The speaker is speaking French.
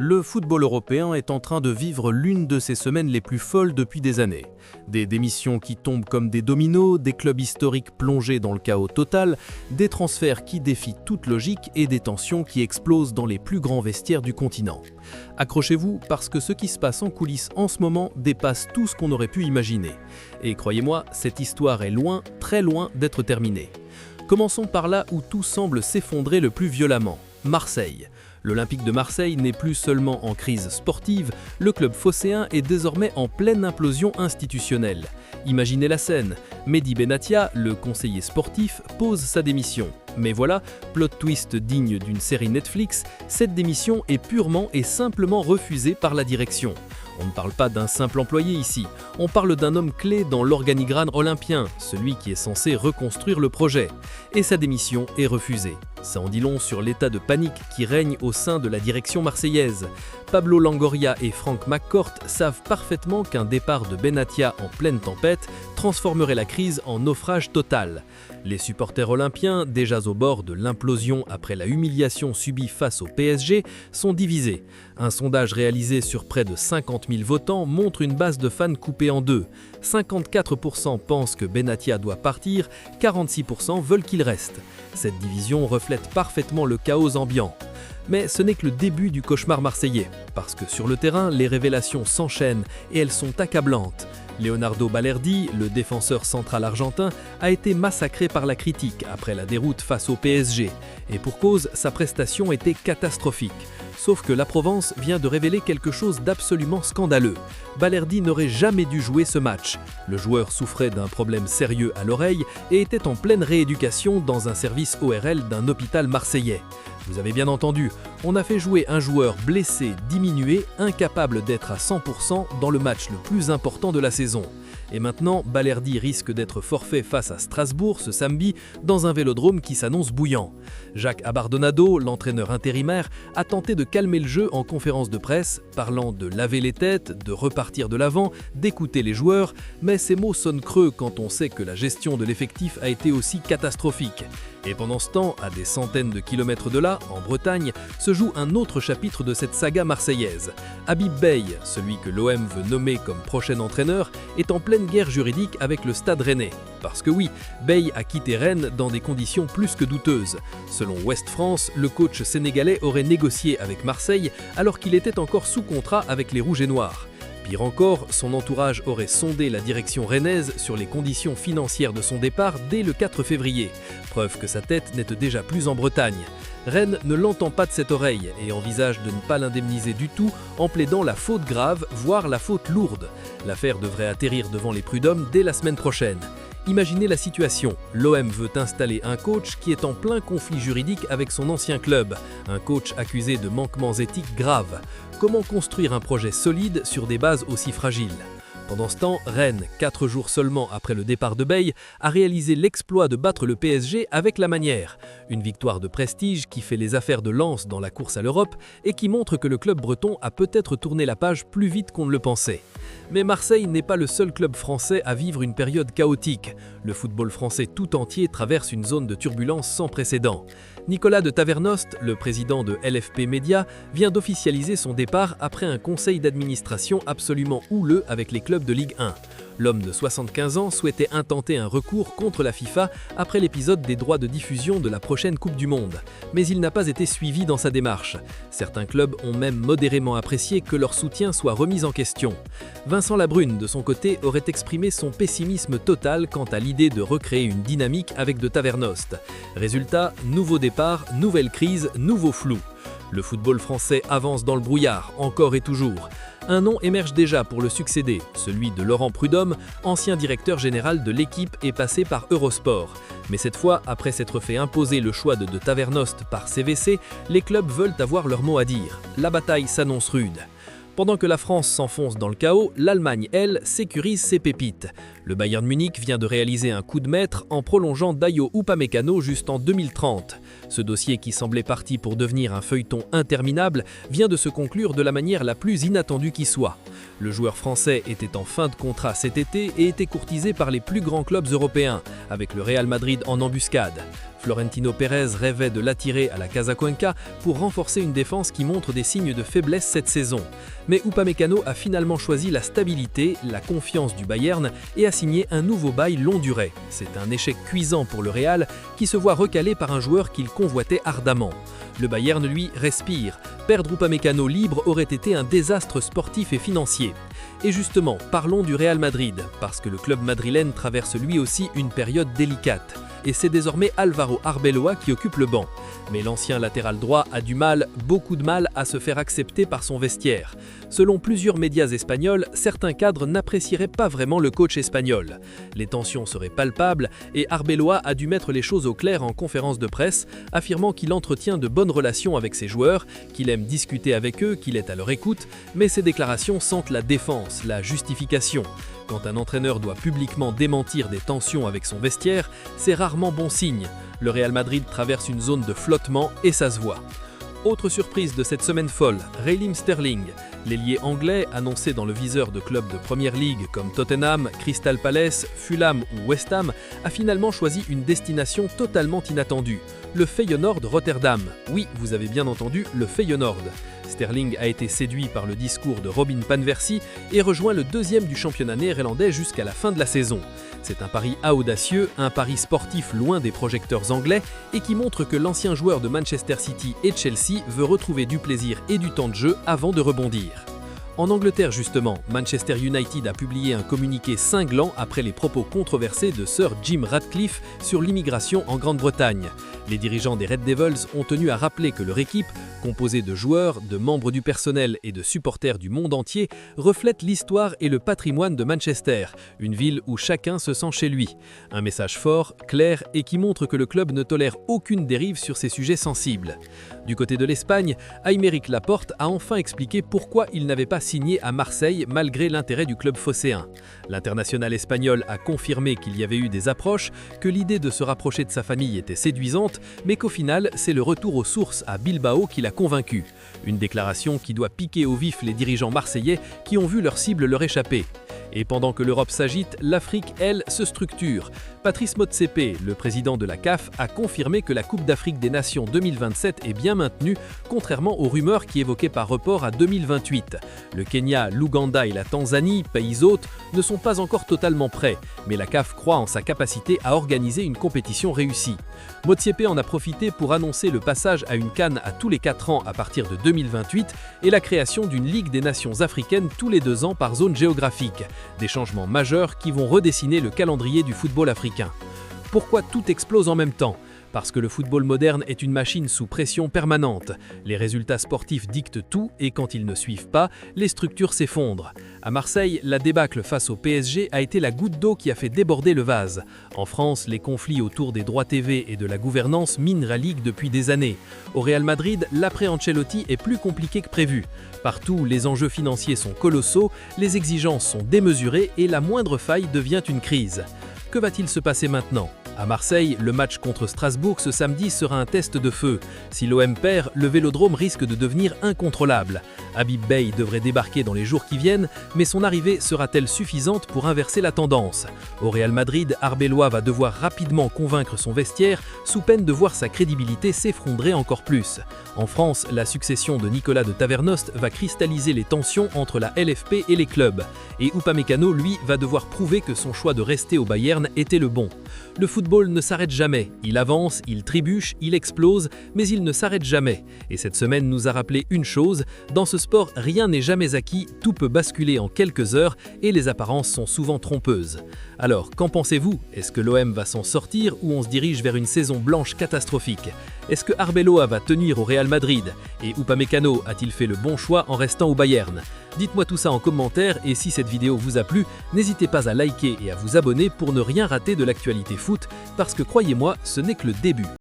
Le football européen est en train de vivre l'une de ses semaines les plus folles depuis des années. Des démissions qui tombent comme des dominos, des clubs historiques plongés dans le chaos total, des transferts qui défient toute logique et des tensions qui explosent dans les plus grands vestiaires du continent. Accrochez-vous parce que ce qui se passe en coulisses en ce moment dépasse tout ce qu'on aurait pu imaginer. Et croyez-moi, cette histoire est loin, très loin d'être terminée. Commençons par là où tout semble s'effondrer le plus violemment, Marseille. L'Olympique de Marseille n'est plus seulement en crise sportive, le club phocéen est désormais en pleine implosion institutionnelle. Imaginez la scène, Mehdi Benatia, le conseiller sportif, pose sa démission. Mais voilà, plot twist digne d'une série Netflix, cette démission est purement et simplement refusée par la direction. On ne parle pas d'un simple employé ici, on parle d'un homme clé dans l'organigramme olympien, celui qui est censé reconstruire le projet. Et sa démission est refusée. Ça en dit long sur l'état de panique qui règne au sein de la direction marseillaise. Pablo Longoria et Franck McCourt savent parfaitement qu'un départ de Benatia en pleine tempête transformerait la crise en naufrage total. Les supporters olympiens, déjà au bord de l'implosion après la humiliation subie face au PSG, sont divisés. Un sondage réalisé sur près de 50 000 votants montre une base de fans coupée en deux. 54% pensent que Benatia doit partir, 46% veulent qu'il reste. Cette division reflète parfaitement le chaos ambiant. Mais ce n'est que le début du cauchemar marseillais, parce que sur le terrain, les révélations s'enchaînent et elles sont accablantes. Leonardo Balerdi, le défenseur central argentin, a été massacré par la critique après la déroute face au PSG. Et pour cause, sa prestation était catastrophique. Sauf que la Provence vient de révéler quelque chose d'absolument scandaleux. Balerdi n'aurait jamais dû jouer ce match. Le joueur souffrait d'un problème sérieux à l'oreille et était en pleine rééducation dans un service ORL d'un hôpital marseillais. Vous avez bien entendu, on a fait jouer un joueur blessé, diminué, incapable d'être à 100% dans le match le plus important de la saison. Et maintenant, Balerdi risque d'être forfait face à Strasbourg ce samedi dans un vélodrome qui s'annonce bouillant. Jacques Abardonado, l'entraîneur intérimaire, a tenté de calmer le jeu en conférence de presse, parlant de laver les têtes, de repartir de l'avant, d'écouter les joueurs, mais ces mots sonnent creux quand on sait que la gestion de l'effectif a été aussi catastrophique. Et pendant ce temps, à des centaines de kilomètres de là, en Bretagne, se joue un autre chapitre de cette saga marseillaise. Habib Beye, celui que l'OM veut nommer comme prochain entraîneur, est en pleine guerre juridique avec le Stade Rennais. Parce que oui, Beye a quitté Rennes dans des conditions plus que douteuses. Selon Ouest France, le coach sénégalais aurait négocié avec Marseille alors qu'il était encore sous contrat avec les Rouges et Noirs. Pire encore, son entourage aurait sondé la direction rennaise sur les conditions financières de son départ dès le 4 février. Preuve que sa tête n'est déjà plus en Bretagne. Rennes ne l'entend pas de cette oreille et envisage de ne pas l'indemniser du tout en plaidant la faute grave, voire la faute lourde. L'affaire devrait atterrir devant les prud'hommes dès la semaine prochaine. Imaginez la situation, l'OM veut installer un coach qui est en plein conflit juridique avec son ancien club, un coach accusé de manquements éthiques graves. Comment construire un projet solide sur des bases aussi fragiles ? Pendant ce temps, Rennes, 4 jours seulement après le départ de Beye, a réalisé l'exploit de battre le PSG avec la manière. Une victoire de prestige qui fait les affaires de Lens dans la course à l'Europe et qui montre que le club breton a peut-être tourné la page plus vite qu'on ne le pensait. Mais Marseille n'est pas le seul club français à vivre une période chaotique. Le football français tout entier traverse une zone de turbulence sans précédent. Nicolas de Tavernost, le président de LFP Média, vient d'officialiser son départ après un conseil d'administration absolument houleux avec les clubs de Ligue 1. L'homme de 75 ans souhaitait intenter un recours contre la FIFA après l'épisode des droits de diffusion de la prochaine Coupe du Monde. Mais il n'a pas été suivi dans sa démarche. Certains clubs ont même modérément apprécié que leur soutien soit remis en question. Vincent Labrune, de son côté, aurait exprimé son pessimisme total quant à l'idée de recréer une dynamique avec de Tavernost. Résultat, nouveau départ, nouvelle crise, nouveau flou. Le football français avance dans le brouillard, encore et toujours. Un nom émerge déjà pour le succéder, celui de Laurent Prud'homme, ancien directeur général de l'équipe et passé par Eurosport. Mais cette fois, après s'être fait imposer le choix de Tavernost par CVC, les clubs veulent avoir leur mot à dire. La bataille s'annonce rude. Pendant que la France s'enfonce dans le chaos, l'Allemagne, elle, sécurise ses pépites. Le Bayern Munich vient de réaliser un coup de maître en prolongeant Dayo Upamecano juste en 2030. Ce dossier qui semblait parti pour devenir un feuilleton interminable vient de se conclure de la manière la plus inattendue qui soit. Le joueur français était en fin de contrat cet été et était courtisé par les plus grands clubs européens, avec le Real Madrid en embuscade. Florentino Pérez rêvait de l'attirer à la Casa Cuenca pour renforcer une défense qui montre des signes de faiblesse cette saison. Mais Upamecano a finalement choisi la stabilité, la confiance du Bayern et a signé un nouveau bail longue durée. C'est un échec cuisant pour le Real qui se voit recalé par un joueur qu'il convoitait ardemment. Le Bayern, lui, respire. Perdre Upamecano libre aurait été un désastre sportif et financier. Et justement, parlons du Real Madrid, parce que le club madrilène traverse lui aussi une période délicate. Et c'est désormais Álvaro Arbeloa qui occupe le banc. Mais l'ancien latéral droit a du mal, beaucoup de mal, à se faire accepter par son vestiaire. Selon plusieurs médias espagnols, certains cadres n'apprécieraient pas vraiment le coach espagnol. Les tensions seraient palpables et Arbeloa a dû mettre les choses au clair en conférence de presse, affirmant qu'il entretient de bonnes relations avec ses joueurs, qu'il aime discuter avec eux, qu'il est à leur écoute, mais ces déclarations sentent la défense, la justification. Quand un entraîneur doit publiquement démentir des tensions avec son vestiaire, c'est rarement bon signe. Le Real Madrid traverse une zone de flottement et ça se voit. Autre surprise de cette semaine folle, Raheem Sterling. L'ailier anglais, annoncé dans le viseur de clubs de Première Ligue comme Tottenham, Crystal Palace, Fulham ou West Ham, a finalement choisi une destination totalement inattendue, le Feyenoord Rotterdam. Oui, vous avez bien entendu, le Feyenoord. Sterling a été séduit par le discours de Robin van Persie et rejoint le deuxième du championnat néerlandais jusqu'à la fin de la saison. C'est un pari audacieux, un pari sportif loin des projecteurs anglais et qui montre que l'ancien joueur de Manchester City et Chelsea veut retrouver du plaisir et du temps de jeu avant de rebondir. En Angleterre justement, Manchester United a publié un communiqué cinglant après les propos controversés de Sir Jim Ratcliffe sur l'immigration en Grande-Bretagne. Les dirigeants des Red Devils ont tenu à rappeler que leur équipe, composée de joueurs, de membres du personnel et de supporters du monde entier, reflète l'histoire et le patrimoine de Manchester, une ville où chacun se sent chez lui. Un message fort, clair et qui montre que le club ne tolère aucune dérive sur ces sujets sensibles. Du côté de l'Espagne, Aymeric Laporte a enfin expliqué pourquoi il n'avait pas signé à Marseille malgré l'intérêt du club phocéen. L'international espagnol a confirmé qu'il y avait eu des approches, que l'idée de se rapprocher de sa famille était séduisante, mais qu'au final, c'est le retour aux sources à Bilbao qui l'a convaincu. Une déclaration qui doit piquer au vif les dirigeants marseillais qui ont vu leur cible leur échapper. Et pendant que l'Europe s'agite, l'Afrique, elle, se structure. Patrice Motsepe, le président de la CAF, a confirmé que la Coupe d'Afrique des Nations 2027 est bien maintenue, contrairement aux rumeurs qui évoquaient par report à 2028. Le Kenya, l'Ouganda et la Tanzanie, pays hôtes, ne sont pas encore totalement prêts, mais la CAF croit en sa capacité à organiser une compétition réussie. Motsepe en a profité pour annoncer le passage à une CAN à tous les 4 ans à partir de 2028 et la création d'une Ligue des Nations africaines tous les 2 ans par zone géographique. Des changements majeurs qui vont redessiner le calendrier du football africain. Pourquoi tout explose en même temps ? Parce que le football moderne est une machine sous pression permanente. Les résultats sportifs dictent tout et quand ils ne suivent pas, les structures s'effondrent. À Marseille, la débâcle face au PSG a été la goutte d'eau qui a fait déborder le vase. En France, les conflits autour des droits TV et de la gouvernance minent la Ligue depuis des années. Au Real Madrid, l'après-Ancelotti est plus compliqué que prévu. Partout, les enjeux financiers sont colossaux, les exigences sont démesurées et la moindre faille devient une crise. Que va-t-il se passer maintenant ? À Marseille, le match contre Strasbourg ce samedi sera un test de feu. Si l'OM perd, le Vélodrome risque de devenir incontrôlable. Habib Beye devrait débarquer dans les jours qui viennent, mais son arrivée sera-t-elle suffisante pour inverser la tendance ? Au Real Madrid, Arbeloa va devoir rapidement convaincre son vestiaire, sous peine de voir sa crédibilité s'effondrer encore plus. En France, la succession de Nicolas de Tavernost va cristalliser les tensions entre la LFP et les clubs. Et Upamecano, lui, va devoir prouver que son choix de rester au Bayern était le bon. Le football ne s'arrête jamais. Il avance, il trébuche, il explose, mais il ne s'arrête jamais. Et cette semaine nous a rappelé une chose, dans ce sport, rien n'est jamais acquis, tout peut basculer en quelques heures et les apparences sont souvent trompeuses. Alors, qu'en pensez-vous ? Est-ce que l'OM va s'en sortir ou on se dirige vers une saison blanche catastrophique ? Est-ce que Arbeloa va tenir au Real Madrid ? Et Upamecano a-t-il fait le bon choix en restant au Bayern ? Dites-moi tout ça en commentaire et si cette vidéo vous a plu, n'hésitez pas à liker et à vous abonner pour ne rien rater de l'actualité foot, parce que croyez-moi, ce n'est que le début.